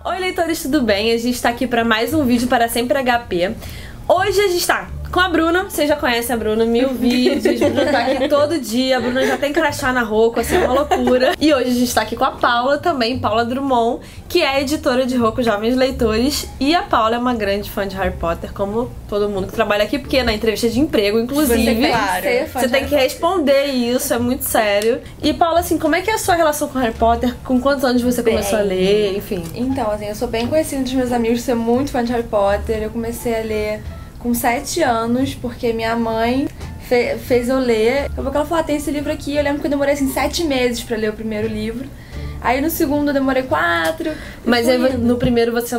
Oi, leitores, tudo bem? A gente tá aqui pra mais um vídeo para Sempre HP. Hoje a gente tá com a Bruna, vocês já conhecem a Bruna, 1000 vídeos, a Bruna tá aqui todo dia, a Bruna já tem crachá na Roku, assim, é uma loucura. E hoje a gente tá aqui com a Paula também, Paula Drummond, que é editora de Roku Jovens Leitores. E a Paula é uma grande fã de Harry Potter, como todo mundo que trabalha aqui, porque na entrevista de emprego, inclusive, você tem que responder isso, é muito sério. E Paula, assim, como é que é a sua relação com Harry Potter? Com quantos anos você começou a ler, enfim? Então, assim, eu sou bem conhecida dos meus amigos de ser muito fã de Harry Potter. Eu comecei a ler com 7 anos, porque minha mãe fez eu ler. Acabou que ela falou, tem esse livro aqui. Eu lembro que eu demorei, assim, 7 meses pra ler o primeiro livro. Aí no segundo eu demorei 4. Mas aí, no primeiro você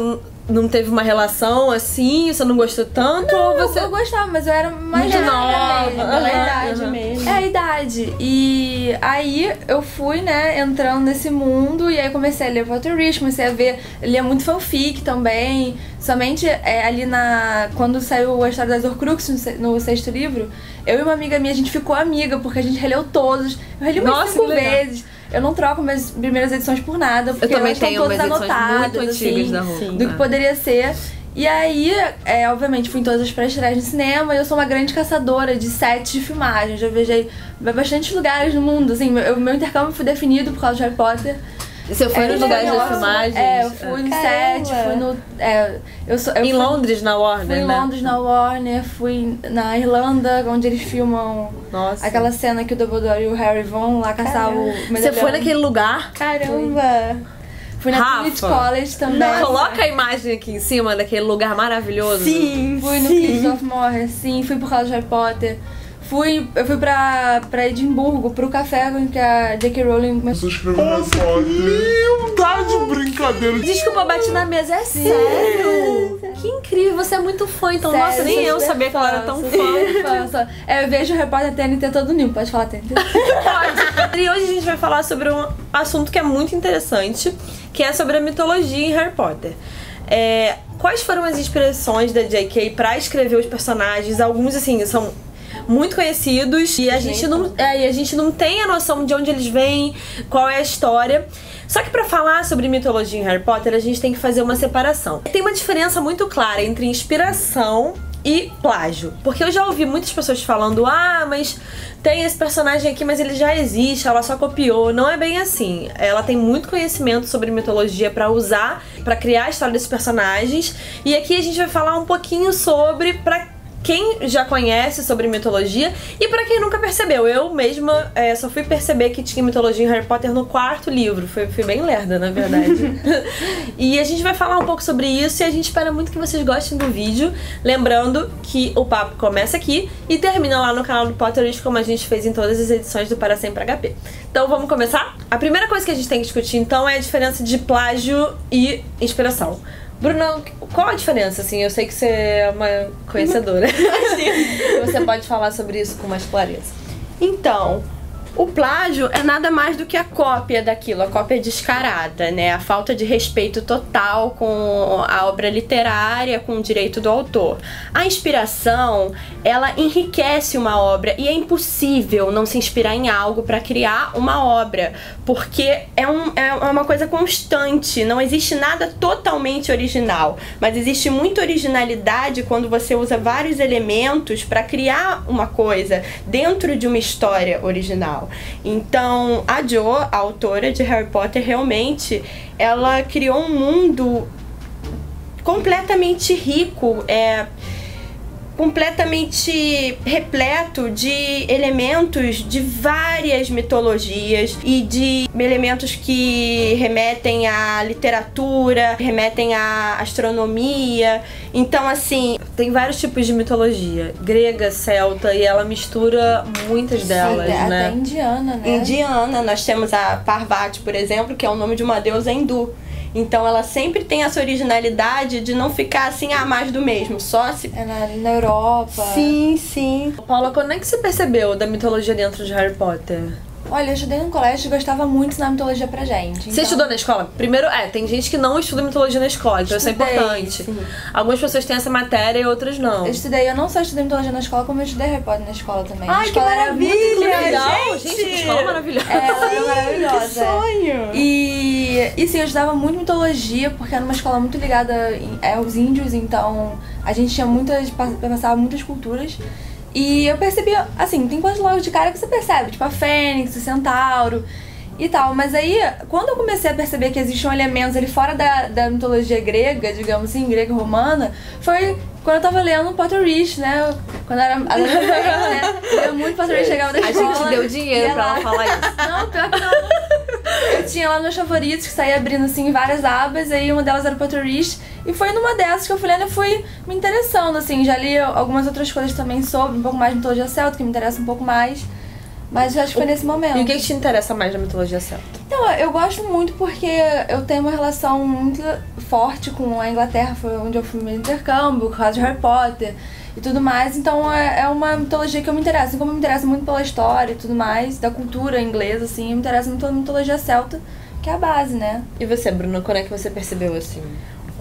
não teve uma relação assim? Você não gostou tanto? Não, ou você... eu gostava, mas eu era mais nova, pela idade mesmo. É a idade. E aí eu fui, né, entrando nesse mundo. E aí comecei a ler Pottermore, comecei a ver, lia muito fanfic também. Somente ali quando saiu a história das Horcruxes no 6º livro, eu e uma amiga minha, a gente ficou amiga, porque a gente releu todos. Eu reli umas 5 vezes. Eu não troco minhas primeiras edições por nada, porque eu também tenho todas umas anotadas, muito antigas assim, da Roku, do que poderia ser. E aí, obviamente, fui em todas as pré-estreias no cinema e eu sou uma grande caçadora de sets de filmagem. Já viajei pra bastantes lugares no mundo, assim, meu intercâmbio foi definido por causa de Harry Potter. Você foi nos lugares de filmagem? Eu fui no set, fui no... Em Londres, na Warner, Fui em Londres, na Warner, fui na Irlanda, onde eles filmam aquela cena que o Dumbledore e o Harry vão lá caçar o... Você foi naquele lugar? Caramba! Fui na Trinity College também. Coloca a imagem aqui em cima daquele lugar maravilhoso. Sim, fui no Cliffs of Moher, sim, fui por causa de Harry Potter. Eu fui pra Edimburgo, pro café que a J.K. Rowling... Você escreveu Harry Potter. Tá de brincadeira. Desculpa, bati na mesa, é sério? Que incrível, você é muito fã, então, sério, nossa, nem eu sabia que ela era tão fã. Eu vejo o Harry Potter TNT todo ninho, pode falar TNT? Pode. E hoje a gente vai falar sobre um assunto que é muito interessante, que é sobre a mitologia em Harry Potter. Quais foram as inspirações da J.K. pra escrever os personagens? Alguns, assim, são muito conhecidos e a gente não tem a noção de onde eles vêm, qual é a história. Só que pra falar sobre mitologia em Harry Potter, a gente tem que fazer uma separação. Tem uma diferença muito clara entre inspiração e plágio. Porque eu já ouvi muitas pessoas falando, mas tem esse personagem aqui, mas ele já existe, ela só copiou. Não é bem assim. Ela tem muito conhecimento sobre mitologia pra usar, pra criar a história desses personagens. E aqui a gente vai falar um pouquinho sobre quem já conhece sobre mitologia e pra quem nunca percebeu. Eu mesma só fui perceber que tinha mitologia em Harry Potter no 4º livro. Fui bem lerda, na verdade. E a gente vai falar um pouco sobre isso e a gente espera muito que vocês gostem do vídeo. Lembrando que o papo começa aqui e termina lá no canal do Potterist, como a gente fez em todas as edições do Para Sempre HP. Então vamos começar? A primeira coisa que a gente tem que discutir então é a diferença de plágio e inspiração. Bruna, qual a diferença, assim? Eu sei que você é uma conhecedora. Você pode falar sobre isso com mais clareza. Então, o plágio é nada mais do que a cópia daquilo, a cópia descarada, né? A falta de respeito total com a obra literária, com o direito do autor. A inspiração, ela enriquece uma obra e é impossível não se inspirar em algo para criar uma obra, porque é uma coisa constante, não existe nada totalmente original, mas existe muita originalidade quando você usa vários elementos para criar uma coisa dentro de uma história original. Então, a Jo, a autora de Harry Potter, realmente, ela criou um mundo completamente rico, completamente repleto de elementos de várias mitologias e de elementos que remetem à literatura, remetem à astronomia. Então, assim, tem vários tipos de mitologia, grega, celta, e ela mistura muitas delas, né? Até indiana, né? Indiana, nós temos a Parvati, por exemplo, que é o nome de uma deusa hindu. Então ela sempre tem essa originalidade de não ficar assim, mais do mesmo, só se... na Europa. Sim, sim. Paula, quando é que você percebeu da mitologia dentro de Harry Potter? Olha, eu estudei no colégio e gostava muito de ensinar mitologia pra gente. Então... Você estudou na escola? Primeiro, tem gente que não estuda mitologia na escola, então isso é importante. Sim. Algumas pessoas têm essa matéria e outras não. Eu não só estudei mitologia na escola, como eu estudei Harry Potter na escola também. Ai, a escola que maravilha! Era muito legal, gente, que escola maravilhosa. Ela é maravilhosa. Que sonho! E E sim, eu estudava muito mitologia, porque era uma escola muito ligada aos índios, então a gente tinha passava muitas culturas. E eu percebi, assim, tem coisas logo de cara que você percebe, tipo a Fênix, o Centauro e tal. Mas aí, quando eu comecei a perceber que existiam elementos ali fora da mitologia grega, digamos assim, grega e romana, foi quando eu tava lendo Potterish, né? Quando eu era adolescente, né? Eu lia muito Potterish, chegava da escola. A gente deu dinheiro pra ela falar isso. Não, pior que não. Eu tinha lá meus favoritos, que saía abrindo assim várias abas, aí uma delas era o Potterish. E foi numa dessas que eu fui lendo e fui me interessando, assim. Já li algumas outras coisas também sobre, um pouco mais de mitologia celta, que me interessa um pouco mais. Mas acho que foi nesse momento. E o que te interessa mais na mitologia celta? Então, eu gosto muito porque eu tenho uma relação muito forte com a Inglaterra, foi onde eu fui no meu intercâmbio, por causa de Harry Potter e tudo mais. Então é uma mitologia que eu me interesso. Assim como eu me interesso muito pela história e tudo mais, da cultura inglesa, assim, eu me interesso muito pela mitologia celta, que é a base, né? E você, Bruna, quando é que você percebeu assim?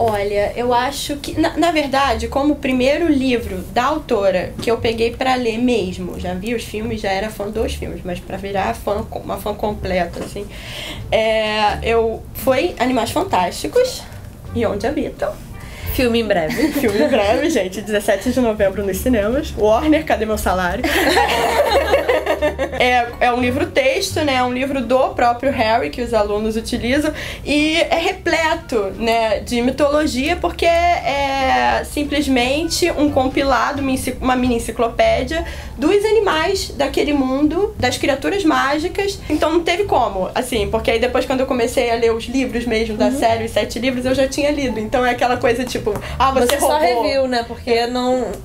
Olha, eu acho que, na verdade, como o primeiro livro da autora que eu peguei pra ler mesmo, já vi os filmes, já era fã dos filmes, mas pra virar uma fã completa, assim, foi Animais Fantásticos e Onde Habitam. Filme em breve. Filme em breve, gente, 17 de novembro nos cinemas. Warner, cadê meu salário? É um livro-texto, né? É um livro do próprio Harry que os alunos utilizam e é repleto, né, de mitologia porque é simplesmente um compilado, uma mini enciclopédia dos animais daquele mundo, das criaturas mágicas. Então não teve como, assim, porque aí depois quando eu comecei a ler os livros mesmo da série, os 7 livros, eu já tinha lido. Então é aquela coisa tipo, você roubou. Só reviu, né? Porque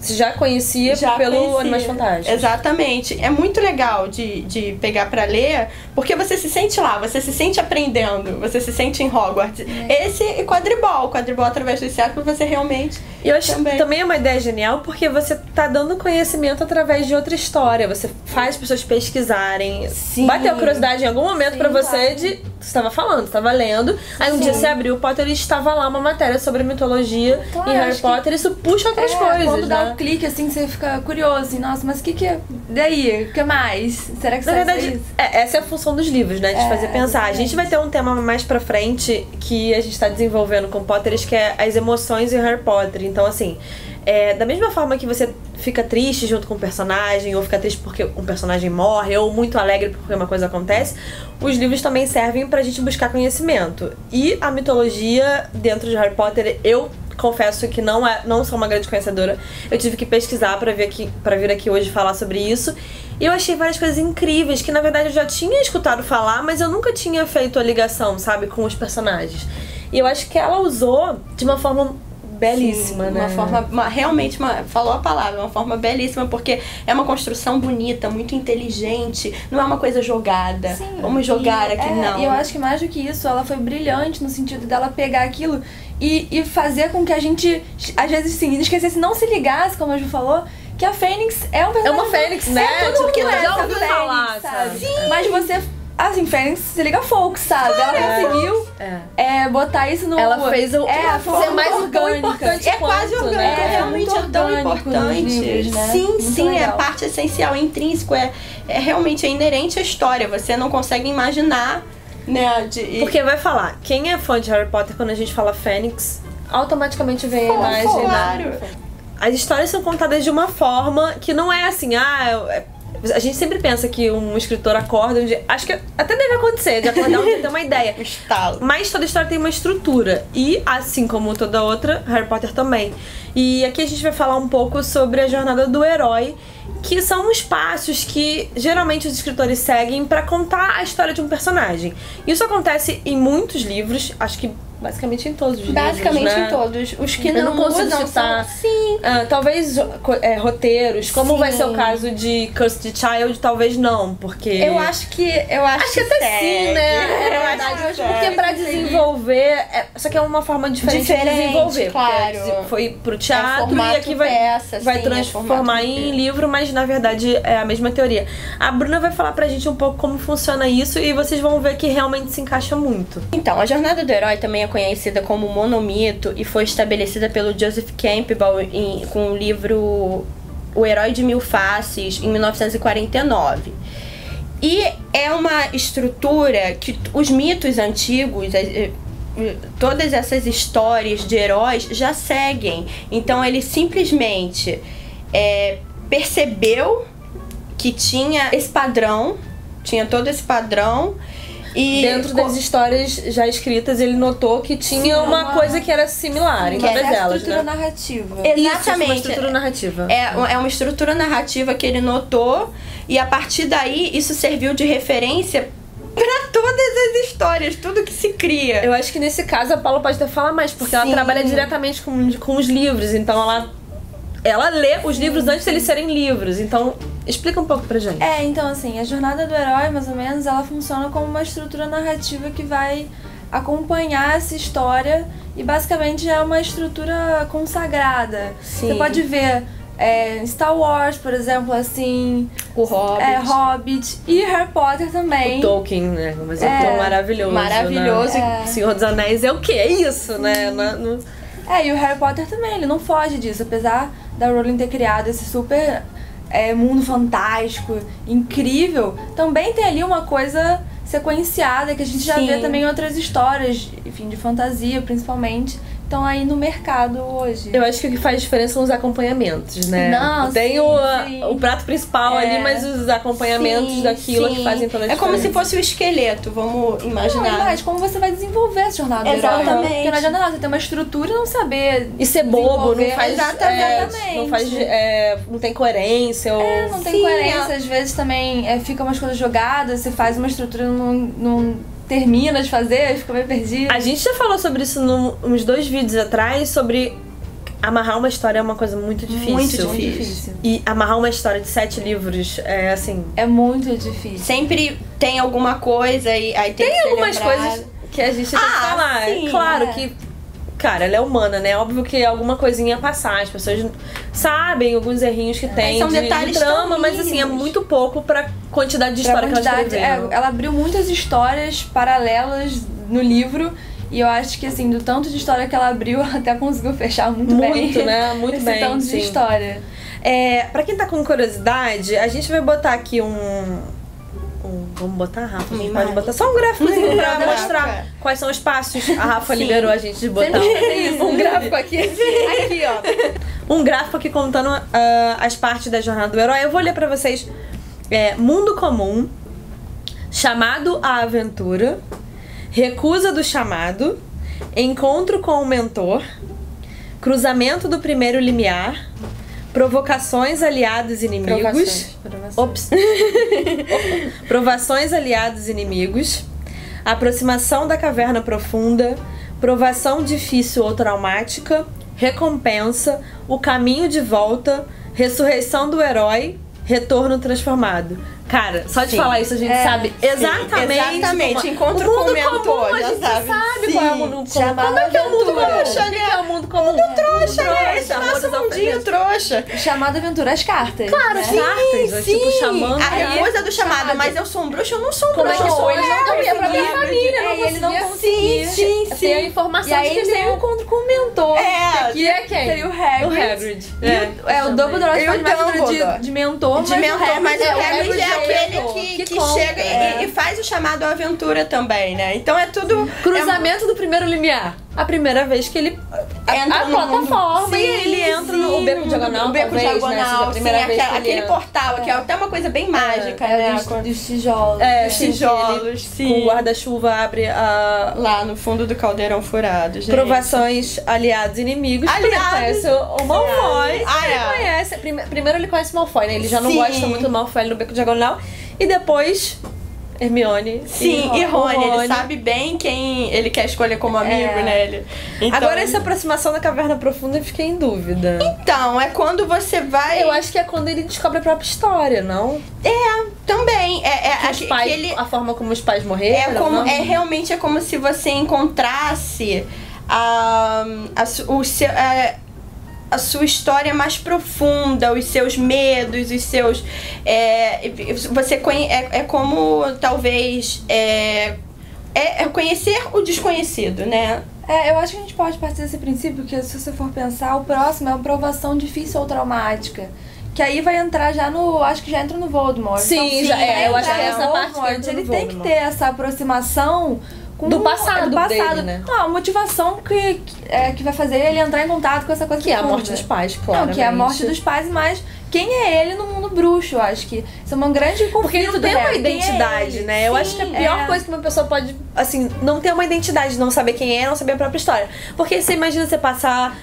você já conhecia pelo Animais Fantásticos. Exatamente. É muito legal de pegar pra ler, porque você se sente lá, você se sente aprendendo, você se sente em Hogwarts. Esse quadribol através dos séculos, você realmente... E eu acho que também é uma ideia genial, porque você tá dando conhecimento através de outra história. Você faz as pessoas pesquisarem. Sim. Bateu a curiosidade em algum momento pra você de... Você estava falando, você estava lendo. Aí um dia você abriu o Potter e estava lá uma matéria sobre mitologia Claro, em Harry Potter. Isso puxa outras coisas, quando dá né? um clique assim, você fica curioso, assim, nossa, mas o que é? Daí? O que mais? Será que Na sai verdade, isso? essa é a função dos livros, né? De fazer pensar. A gente vai ter um tema mais pra frente que a gente tá desenvolvendo com Potterish, que é as emoções em Harry Potter. Então, assim, da mesma forma que você fica triste junto com o personagem, ou fica triste porque um personagem morre, ou muito alegre porque uma coisa acontece, os livros também servem pra gente buscar conhecimento. E a mitologia dentro de Harry Potter, eu confesso que não sou uma grande conhecedora. Eu tive que pesquisar pra vir aqui hoje falar sobre isso. E eu achei várias coisas incríveis que, na verdade, eu já tinha escutado falar, mas eu nunca tinha feito a ligação, sabe, com os personagens. E eu acho que ela usou de uma forma belíssima, né? Realmente, falou a palavra, uma forma belíssima, porque é uma construção bonita, muito inteligente, não é uma coisa jogada. Sim, vamos jogar aqui, não. E eu acho que mais do que isso, ela foi brilhante no sentido dela pegar aquilo e fazer com que a gente, às vezes, sim, esquecesse, não se ligasse, como a Ju falou, que a Fênix é um personagem. É uma Fênix, né? Tudo Tipo, que já ouviu falar, sabe? Sim. Mas você... Assim, Fênix se liga fogo, sabe? Ela conseguiu botar isso no... Ela fez ser mais tão importante quase quanto, orgânico, né? realmente é tão importante. Livros, né? Sim, legal. é parte essencial, é intrínseco, realmente inerente à história. Você não consegue imaginar, né? Porque vai falar, quem é fã de Harry Potter, quando a gente fala Fênix, automaticamente vem a imagem, claro. né? As histórias são contadas de uma forma que não é assim, a gente sempre pensa que um escritor acorda um dia. Acho que até deve acontecer, de acordar um dia ter uma ideia. Estalo. Mas toda história tem uma estrutura. E, assim como toda outra, Harry Potter também. E aqui a gente vai falar um pouco sobre a jornada do herói, que são os passos que geralmente os escritores seguem pra contar a história de um personagem. Isso acontece em muitos livros, acho que basicamente em todos os livros, Basicamente né? em todos. Os que Eu não consigo usam citar. Sim. Talvez roteiros, como Sim. vai ser o caso de Cursed Child, talvez não, porque... Eu acho que até sim, né? Eu Na acho verdade, que porque segue. pra desenvolver... Só que é uma forma diferente de desenvolver. Claro. Porque foi pro teatro e formato aqui vai peça, sim, transformar formato em livro, mas na verdade é a mesma teoria. A Bruna vai falar pra gente um pouco como funciona isso e vocês vão ver que realmente se encaixa muito. Então, a jornada do herói também é conhecida como monomito e foi estabelecida pelo Joseph Campbell com o livro O Herói de Mil Faces, em 1949. E é uma estrutura que os mitos antigos, todas essas histórias de heróis já seguem. Então ele simplesmente percebeu que tinha esse padrão, tinha todo esse padrão. E dentro das histórias já escritas, ele notou que tinha uma coisa que era similar em todas elas, a estrutura né? narrativa. Exatamente. Uma estrutura narrativa. É uma estrutura narrativa que ele notou, e a partir daí isso serviu de referência para todas as histórias, tudo que se cria. Eu acho que nesse caso a Paula pode até falar mais, porque ela trabalha diretamente com os livros, então ela lê os livros antes de eles serem livros, então explica um pouco pra gente. Então assim, a jornada do herói, mais ou menos, ela funciona como uma estrutura narrativa que vai acompanhar essa história e basicamente é uma estrutura consagrada. Sim. Você pode ver Star Wars, por exemplo, assim, O Hobbit. Hobbit e Harry Potter também. O Tolkien, né? Um exemplo maravilhoso. Maravilhoso. Né? Senhor dos Anéis é o quê? É isso, né? E o Harry Potter também, ele não foge disso, apesar da Rowling ter criado esse super mundo fantástico, incrível, também tem ali uma coisa sequenciada que a gente já vê também em outras histórias, enfim, de fantasia principalmente, estão aí no mercado hoje. Eu acho que o que faz diferença são os acompanhamentos, né? Não, tem o prato principal ali, mas os acompanhamentos daquilo que fazem toda a diferença. É como se fosse o esqueleto, vamos imaginar. Mas como você vai desenvolver essa jornada do herói? Exatamente. Porque não adianta nada, você ter uma estrutura e não saber E ser bobo, não faz... Exatamente. não faz... não tem coerência. Ou... não tem coerência. Às vezes também ficam umas coisas jogadas, você faz uma estrutura e não termina de fazer, fica meio perdido. A gente já falou sobre isso uns 2 vídeos atrás, sobre amarrar uma história é uma coisa muito difícil. Muito difícil. E amarrar uma história de 7 livros é assim... É muito difícil. Sempre tem alguma coisa e aí tem que ser algumas lembrado. coisas que a gente tem que falar. Sim, claro que, cara, ela é humana, né? Óbvio que alguma coisinha ia passar. As pessoas sabem alguns errinhos que tem são de detalhes trama, tão mas assim, é mínimos. muito pouco pra quantidade de história que ela escreveu. Ela abriu muitas histórias paralelas no livro. E eu acho que, assim, do tanto de história que ela abriu, até conseguiu fechar muito bem. Muito, né? Muito esse bem, tanto sim. de história. Pra quem tá com curiosidade, a gente vai botar aqui vamos botar, Rafa? A gente pode botar só um gráficozinho pra mostrar quais são os passos. A Rafa liberou a gente de botar um gráfico aqui. Aqui, ó. Um gráfico aqui contando as partes da jornada do herói. Eu vou ler pra vocês. Mundo comum, chamado à aventura, recusa do chamado, encontro com o mentor, cruzamento do primeiro limiar, provocações, aliados, inimigos. Ops. Provações, aliados, inimigos, aproximação da caverna profunda, provação difícil ou traumática, recompensa, o caminho de volta, ressurreição do herói, retorno transformado. Cara, só de falar isso a gente sabe exatamente. Encontro com o mentor, a gente sabe qual é o mundo comum. Como é que é o mundo comum? O que é o mundo comum? Mundo trouxa, né? Esse nosso mundinho trouxa. Chamada aventura, as cartas. Claro, as cartas, tipo, chamando. A recusa do chamado, mas eu sou um bruxo, eu não sou um Como é bruxo. que foi? Eles não conseguiam. A própria família não Ele não conseguia. conseguia. Sim. Tem a informação E aí de que eles têm um encontro com o mentor. Que é quem? Seria o Hagrid. O Hagrid. O Dumbledore E o faz mais Dumbledore. de mentor, De mentor, mas o Hagrid é aquele que que conta, chega e faz o chamado à aventura também, né? Então é tudo... Cruzamento do primeiro limiar. A primeira vez que ele entra a no plataforma mundo. e ele entra no beco diagonal, o beco talvez, diagonal, né? Seja a primeira vez que ele aquele entra. portal, que é até uma coisa bem mágica, né? dos tijolos. Tijolos, Com o guarda-chuva abre a... Lá no fundo do caldeirão furado, gente. Provações, aliados, inimigos. Aliados. Conhece o Malfoy. Ele é. conhece. Primeiro ele conhece o Malfoy, né? Ele já não Sim. gosta muito do Malfoy no beco diagonal. E depois... Hermione. Sim, e Rony. Ele sabe bem quem ele quer escolher como amigo, né? Então, agora, essa aproximação da caverna profunda, eu fiquei em dúvida. Então, é quando você vai... Eu acho que é quando ele descobre a própria história, não? Também. Os pais, a forma como os pais morreram, não? Realmente é como se você encontrasse a sua história mais profunda, os seus medos, os seus... você é como, talvez... É conhecer o desconhecido, né? Eu acho que a gente pode partir desse princípio que, se você for pensar, o próximo é uma provação difícil ou traumática. Que aí vai entrar já no... Acho que já entra no Voldemort. Sim, então, já é. Eu acho que é essa Voldemort, parte que entra no ele tem que Voldemort. ter essa aproximação com Do passado dele, né? Não, a motivação que vai fazer ele entrar em contato com essa coisa Que é a morte profunda. dos pais, Não, claramente. que é a morte dos pais, mas quem é ele no mundo bruxo? Eu acho que isso é uma grande conflito. Porque ele não do tem uma Harry. Quem é identidade, ele? né? Eu acho que a pior coisa que uma pessoa pode, assim, não ter uma identidade, não saber quem é, não saber a própria história. Porque você imagina você passar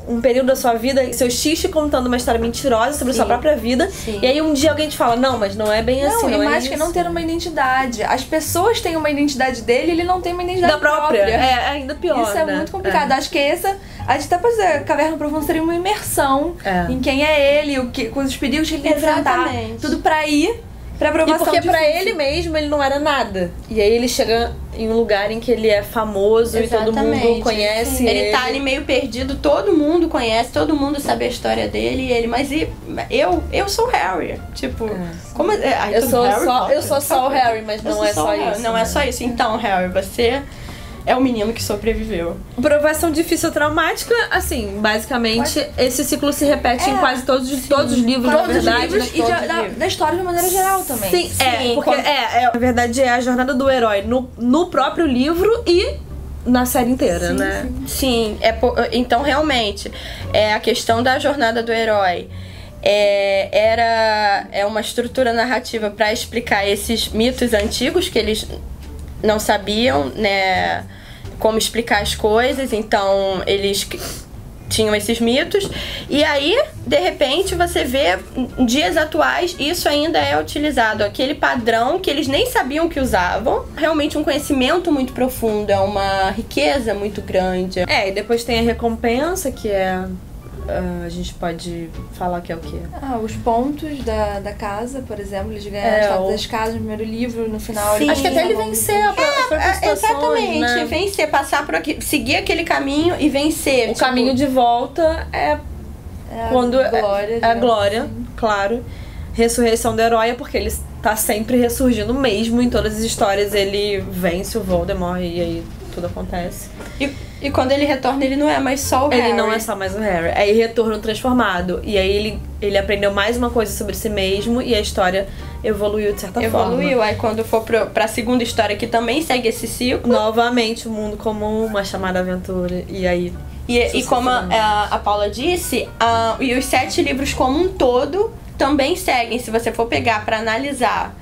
um período da sua vida, seu xixi contando uma história mentirosa sobre a sua própria vida, e aí um dia alguém te fala, não, mas não é bem assim, Não, não e é mais isso. que não ter uma identidade. As pessoas têm uma identidade dele, ele não tem uma identidade Da própria. É ainda pior, Isso é né? muito complicado. Acho que essa... A gente até pode dizer, Caverna Profunda seria uma imersão em quem é ele, com os perigos que ele tem que enfrentar. Exatamente. Tudo pra ir pra aprovação. E porque pra difícil. ele mesmo ele não era nada. E aí ele chega em um lugar em que ele é famoso e todo mundo conhece Ele tá ali meio perdido, todo mundo conhece, todo mundo sabe a história dele e ele, mas eu sou o Harry. Tipo, como Eu sou só o Harry, mas não é só isso. Não é só isso. Então, Harry, você é o menino que sobreviveu. Provação difícil ou traumática, assim, basicamente, esse ciclo se repete em quase todos os livros, na verdade. Livros e da história de maneira geral também. Sim, porque na verdade é a jornada do herói no próprio livro e na série inteira, né? Sim, então realmente, a questão da jornada do herói é uma estrutura narrativa para explicar esses mitos antigos que eles não sabiam, né, como explicar as coisas, então eles tinham esses mitos, e aí, de repente, você vê, em dias atuais, isso ainda é utilizado, aquele padrão que eles nem sabiam que usavam, realmente um conhecimento muito profundo, é uma riqueza muito grande. E depois tem a recompensa, que a gente pode falar que é o quê? Os pontos da casa, por exemplo, eles ganham as fotos das casas no primeiro livro, no final... Sim. Acho que até ele vencer as próprias situações, exatamente, né? vencer, passar por aqui, seguir aquele caminho e vencer. O caminho de volta quando a glória, claro. Ressurreição do herói é porque ele tá sempre ressurgindo mesmo. Em todas as histórias ele vence o Voldemort e aí tudo acontece. E quando ele retorna, ele não é mais só o Harry. Ele não é só mais o Harry. Aí retorno transformado. E aí ele aprendeu mais uma coisa sobre si mesmo e a história evoluiu de certa forma. Aí quando for pra segunda história, que também segue esse ciclo. Novamente, o mundo comum, uma chamada aventura. E aí... E como a Paula disse, e os 7 livros como um todo também seguem. Se você for pegar pra analisar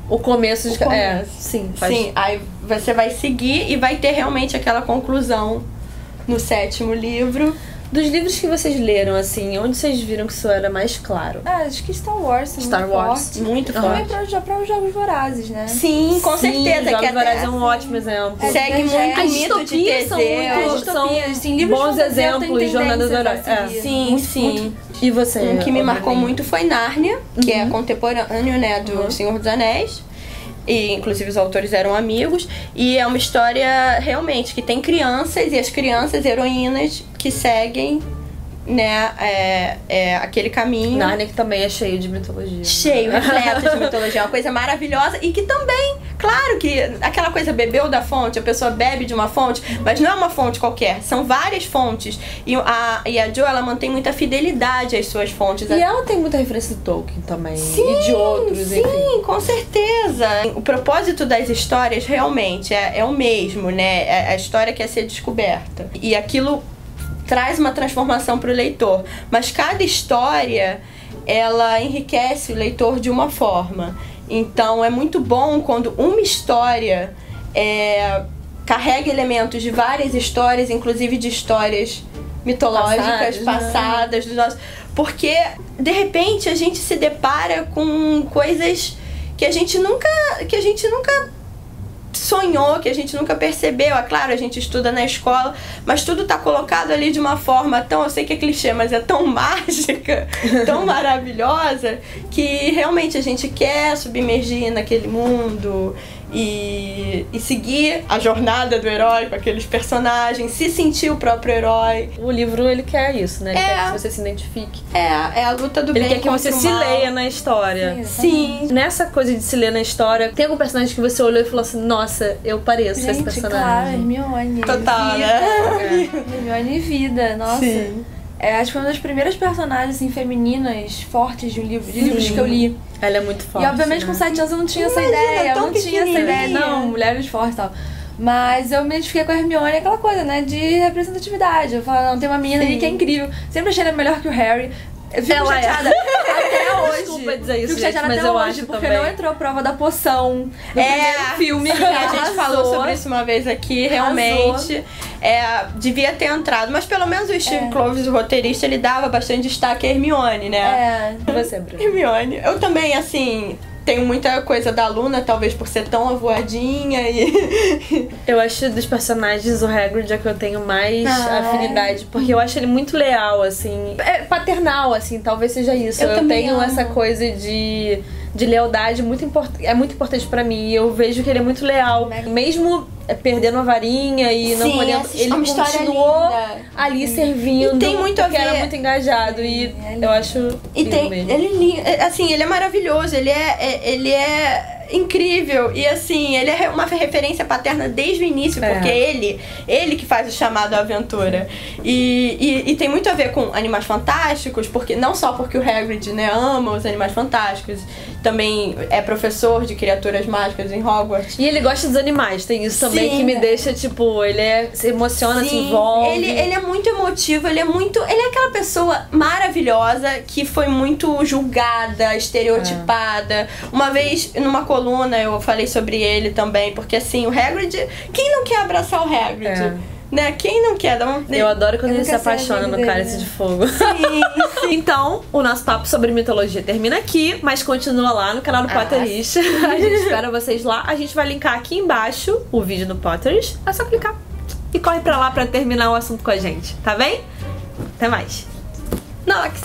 o começo de... sim. Sim, aí você vai seguir e vai ter realmente aquela conclusão no 7º livro. Dos livros que vocês leram, assim, onde vocês viram que isso era mais claro? Acho que Star Wars. Star Wars. Muito forte. Também para os Jogos Vorazes, né? Sim, com certeza. Jogos que Vorazes é um ótimo exemplo. Segue muito o mito de Teseu. São livros bons exemplos de Jornada do Herói. Sim. E você? Um que me marcou muito foi Nárnia, que é contemporâneo, né, do Senhor dos Anéis. E inclusive os autores eram amigos. E é uma história realmente que tem crianças, e as crianças heroínas que seguem, né, aquele caminho. Nárnia, que também é cheio de mitologia. Cheio, repleto de mitologia. É uma coisa maravilhosa e que também, claro que aquela coisa bebeu da fonte, a pessoa bebe de uma fonte, mas não é uma fonte qualquer, são várias fontes. E a Jo, ela mantém muita fidelidade às suas fontes. E ela tem muita referência do Tolkien também. E de outros, enfim. Sim, com certeza. O propósito das histórias realmente é o mesmo, né? É a história que é ser descoberta. E aquilo traz uma transformação para o leitor. Mas cada história, ela enriquece o leitor de uma forma. Então é muito bom quando uma história carrega elementos de várias histórias, inclusive de histórias mitológicas, passadas, dos nossos... Porque, de repente, a gente se depara com coisas que a gente nunca sonhou, que a gente nunca percebeu. Claro, a gente estuda na escola, mas tudo tá colocado ali de uma forma tão, eu sei que é clichê, mas é tão mágica, tão maravilhosa, que realmente a gente quer submergir naquele mundo e seguir a jornada do herói com aqueles personagens, se sentir o próprio herói. O livro, ele quer isso, né? Ele quer que você se identifique. É a luta do bem contra o mal. Ele quer que você se leia na história. Sim. Nessa coisa de se ler na história, tem algum personagem que você olhou e falou assim, nossa, eu pareço esse personagem. Claro, Hermione. Total, né? Hermione Vida, nossa. Sim. acho que foi uma das primeiras personagens, assim, femininas, fortes de livros que eu li. Ela é muito forte. E obviamente né? com 7 anos eu não tinha essa ideia. Eu não tinha essa ideia, não, mulheres fortes e tal. Mas eu me identifiquei com a Hermione, aquela coisa, né, de representatividade. Eu falo, não, tem uma menina ali que é incrível. Sempre achei ela melhor que o Harry. Eu fico chateada até hoje. Desculpa dizer isso, Fico gente, chateada mas até eu hoje, acho porque também. não entrou a prova da poção no primeiro filme. Sim, a gente falou sobre isso uma vez aqui, realmente. Devia ter entrado, mas pelo menos o Steve Kloves, o roteirista, ele dava bastante destaque a Hermione, né? Você, Bruno. Hermione. Eu também, assim, tenho muita coisa da Luna, talvez por ser tão avoadinha e... Eu acho dos personagens o Hagrid é que eu tenho mais afinidade, porque eu acho ele muito leal, assim. É paternal, assim, talvez seja isso. Eu também tenho amo. essa coisa de lealdade muito importante pra mim. E eu vejo que ele é muito leal. Mesmo perdendo a varinha e não Sim, podendo. essa Ele é uma história continuou linda. ali servindo. E tem muito a porque ver- era muito engajado. E eu acho. E lindo tem, mesmo. assim, ele é maravilhoso, ele é incrível e assim, ele é uma referência paterna desde o início, porque ele que faz o chamado à aventura. E tem muito a ver com Animais Fantásticos, porque não só porque o Hagrid, né, ama os Animais Fantásticos, também é professor de criaturas mágicas em Hogwarts. E ele gosta dos animais, tem isso também Sim. que me deixa, tipo, se emociona, se Sim, envolve. ele é muito emotivo, ele é aquela pessoa maravilhosa que foi muito julgada, estereotipada. Uma vez, numa coluna, eu falei sobre ele também, porque assim, o Hagrid, quem não quer abraçar o Hagrid? Né? Quem não quer? Eu adoro quando Eu ele se nunca sei apaixona amigo no dele, Cálice né? de Fogo. Sim. Então, o nosso papo sobre mitologia termina aqui, mas continua lá no canal do Potterish. A gente espera vocês lá. A gente vai linkar aqui embaixo o vídeo do Potterish. É só clicar e corre pra lá pra terminar o assunto com a gente, tá bem? Até mais. Nox.